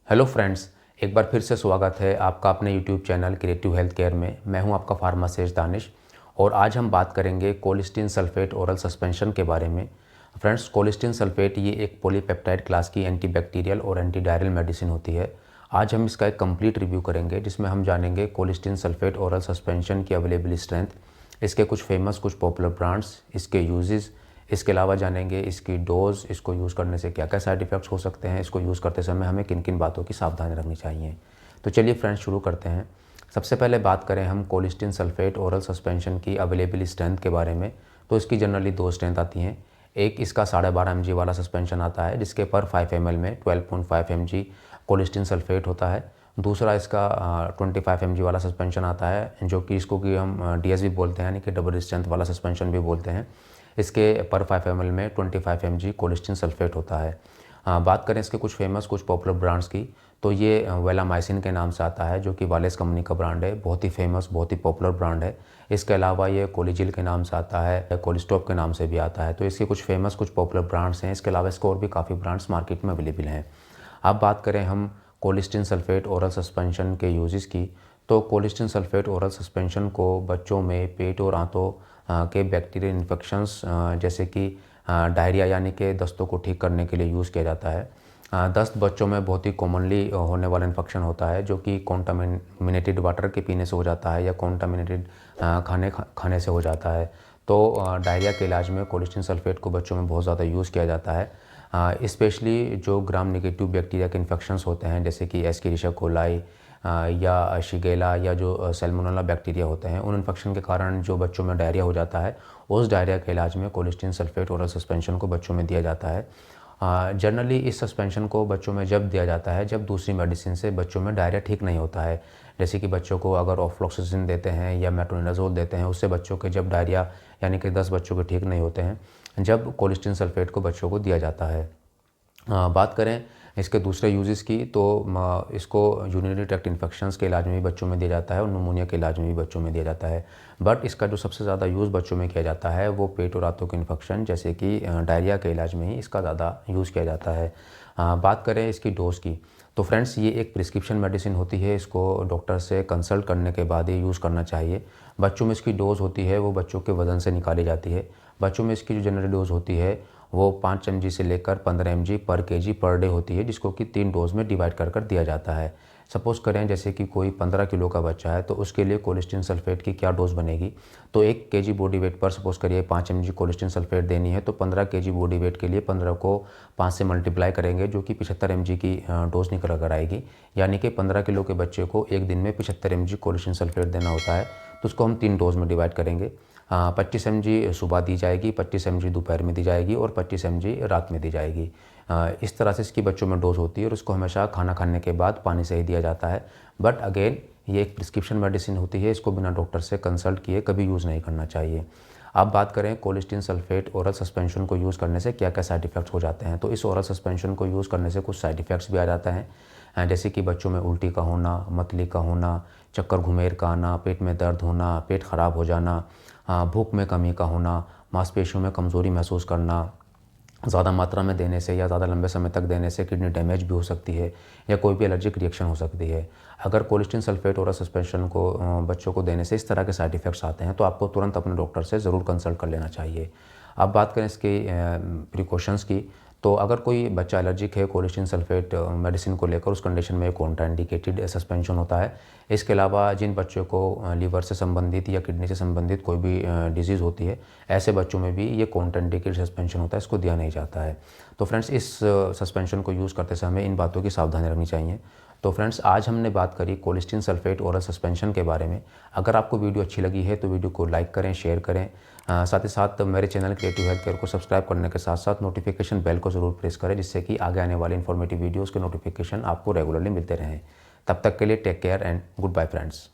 Hello friends, एक बार फिर से स्वागत है आपका अपने YouTube channel creative health care में। मैं हूं आपका फार्मासिस्ट दानिश और आज हम बात करेंगे कोलिस्टिन सल्फेट ओरल सस्पेंशन के बारे में। फ्रेंड्स, कोलिस्टिन सल्फेट ये एक पॉलीपेप्टाइड क्लास की एंटीबैक्टीरियल और एंटीडायरल मेडिसिन होती है। आज हम इसका एक कंप्लीट रिव्यू करेंगे जिसमें हम जानेंगे कोलिस्टिन सल्फेट ओरल सस्पेंशन की अवेलेबल स्ट्रेंथ, इसके कुछ फेमस कुछ पॉपुलर ब्रांड्स, इसके यूजेस, इसके अलावा जानेंगे इसकी डोज़, इसको यूज़ करने से क्या क्या साइड इफ़ेक्ट्स हो सकते हैं, इसको यूज़ करते समय हमें किन किन बातों की सावधानी रखनी चाहिए। तो चलिए फ्रेंड्स शुरू करते हैं। सबसे पहले बात करें हम कोलिस्टिन सल्फेट ओरल सस्पेंशन की अवेलेबल स्ट्रेंथ के बारे में, तो इसकी जनरली दो स्ट्रेंथ आती हैं। एक इसका 12.5 mg वाला सस्पेंशन आता है जिसके पर 5 ml में 12.5 mg कोलिस्टिन सल्फेट होता है। दूसरा इसका 25 mg वाला सस्पेंशन आता है जो कि इसको कि हम DSB बोलते हैं, यानी कि डबल स्ट्रेंथ वाला सस्पेंशन भी बोलते हैं। इसके पर 5 ml में 25 mg कोलिस्टिन सल्फेट होता है। बात करें इसके कुछ फेमस कुछ पॉपुलर ब्रांड्स की, तो ये वेलामाइसिन के नाम से आता है जो कि वालेस कंपनी का ब्रांड है। बहुत ही फेमस, बहुत ही पॉपुलर ब्रांड है। इसके अलावा ये कोलिजिल के नाम से आता है, कोलिस्टॉप के नाम से भी आता है। तो इसके कुछ फेमस कुछ पॉपुलर ब्रांड्स हैं। इसके अलावा इसके और भी काफ़ी ब्रांड्स मार्केट में अवेलेबल हैं। अब बात करें हम कोलिस्टिन सल्फेट ओरल सस्पेंशन के यूजेस की, तो कोलिस्टिन सल्फेट ओरल सस्पेंशन को बच्चों में पेट और आंतों के बैक्टीरियल इन्फेक्शंस जैसे कि डायरिया यानी कि दस्तों को ठीक करने के लिए यूज़ किया जाता है। दस्त बच्चों में बहुत ही कॉमनली होने वाला इन्फेक्शन होता है जो कि कॉन्टामिनेटेड वाटर के पीने से हो जाता है या कॉन्टामिनेटेड खाने से हो जाता है। तो डायरिया के इलाज में कोलिस्टिन सल्फेट को बच्चों में बहुत ज़्यादा यूज़ किया जाता है। स्पेशली जो ग्राम नेगेटिव बैक्टीरिया के इन्फेक्शंस होते हैं जैसे कि एस्केरिशिया कोलाई या शिगेला या जो सैल्मोनेला बैक्टीरिया होते हैं, उन इन्फेक्शन के कारण जो बच्चों में डायरिया हो जाता है, उस डायरिया के इलाज में कोलिस्टिन सल्फेट ओरल सस्पेंशन को बच्चों में दिया जाता है। जनरली इस सस्पेंशन को बच्चों में जब दिया जाता है जब दूसरी मेडिसिन से बच्चों में डायरिया ठीक नहीं होता है। जैसे कि बच्चों को अगर ऑफ्लॉक्सासिन देते हैं या मेट्रोनिडाज़ोल देते हैं, उससे बच्चों के जब डायरिया यानी कि 10 बच्चों के ठीक नहीं होते हैं, जब कोलिस्टिन सल्फेट को बच्चों को दिया जाता है। बात करें इसके दूसरे यूजेस की, तो इसको यूरिनरी ट्रैक्ट इन्फेक्शंस के इलाज में भी बच्चों में दिया जाता है और निमोनिया के इलाज में भी बच्चों में दिया जाता है। बट इसका जो सबसे ज़्यादा यूज़ बच्चों में किया जाता है वो पेट और आंतों के इन्फेक्शन जैसे कि डायरिया के इलाज में ही इसका ज़्यादा यूज़ किया जाता है। बात करें इसकी डोज़ की, तो फ्रेंड्स ये एक प्रिस्क्रिप्शन मेडिसिन होती है। इसको डॉक्टर से कंसल्ट करने के बाद ही यूज़ करना चाहिए। बच्चों में इसकी डोज़ होती है वो बच्चों के वज़न से निकाली जाती है। बच्चों में इसकी जो जनरल डोज़ होती है वो 5 mg से लेकर 15 mg पर केजी पर डे होती है, जिसको कि 3 डोज में डिवाइड कर दिया जाता है। सपोज़ करें जैसे कि कोई 15 किलो का बच्चा है तो उसके लिए कोलिस्टिन सल्फेट की क्या डोज़ बनेगी, तो 1 केजी बॉडी वेट पर सपोज़ करिए 5 mg कोलिस्टिन सल्फेट देनी है, तो 15 केजी बॉडी वेट के लिए 15 को 5 से मल्टीप्लाई करेंगे जो कि 75 mg की डोज़ निकल कर आएगी। यानी कि 15 किलो के बच्चे को एक दिन में 75 mg कोलिस्टिन सल्फेट देना होता है, तो उसको हम 3 डोज़ में डिवाइड करेंगे। 25 mg सुबह दी जाएगी, 25 mg दोपहर में दी जाएगी और 25 mg रात में दी जाएगी। इस तरह से इसकी बच्चों में डोज होती है और इसको हमेशा खाना खाने के बाद पानी से ही दिया जाता है। बट अगेन ये एक प्रिस्क्रिप्शन मेडिसिन होती है, इसको बिना डॉक्टर से कंसल्ट किए कभी यूज़ नहीं करना चाहिए। अब बात करें कोलिस्टिन सल्फेट ओरल सस्पेंशन को यूज़ करने से क्या क्या साइड इफ़ेक्ट्स हो जाते हैं, तो इस ओरल सस्पेंशन को यूज़ करने से कुछ साइड इफ़ेक्ट्स भी आ जाते हैं। जैसे कि बच्चों में उल्टी का होना, मतली का होना, चक्कर घुमेर का आना, पेट में दर्द होना, पेट ख़राब हो जाना, भूख में कमी का होना, मांसपेशियों में कमज़ोरी महसूस करना, ज़्यादा मात्रा में देने से या ज़्यादा लंबे समय तक देने से किडनी डैमेज भी हो सकती है या कोई भी एलर्जिक रिएक्शन हो सकती है। अगर कोलिस्टिन सल्फेट ओरल सस्पेंशन को बच्चों को देने से इस तरह के साइड इफ़ेक्ट्स आते हैं तो आपको तुरंत अपने डॉक्टर से ज़रूर कंसल्ट कर लेना चाहिए। अब बात करें इसके प्रिकॉशंस की, तो अगर कोई बच्चा एलर्जिक है कोलिस्टिन सल्फेट मेडिसिन को लेकर, उस कंडीशन में कॉन्ट्राइंडिकेटेड सस्पेंशन होता है। इसके अलावा जिन बच्चों को लीवर से संबंधित या किडनी से संबंधित कोई भी डिजीज़ होती है, ऐसे बच्चों में भी ये कॉन्ट्राइंडिकेटेड सस्पेंशन होता है, इसको दिया नहीं जाता है। तो फ्रेंड्स इस सस्पेंशन को यूज़ करते समय इन बातों की सावधानी रखनी चाहिए। तो फ्रेंड्स आज हमने बात करी कोलिस्टिन सल्फेट ओरल सस्पेंशन के बारे में। अगर आपको वीडियो अच्छी लगी है तो वीडियो को लाइक करें, शेयर करें। साथ ही साथ मेरे चैनल क्रिएटिव हेल्थ केयर को सब्सक्राइब करने के साथ साथ नोटिफिकेशन बेल को ज़रूर प्रेस करें, जिससे कि आगे आने वाले इन्फॉर्मेटिव वीडियोज़ के नोटिफिकेशन आपको रेगुलरली मिलते रहें। तब तक के लिए take care and good bye friends.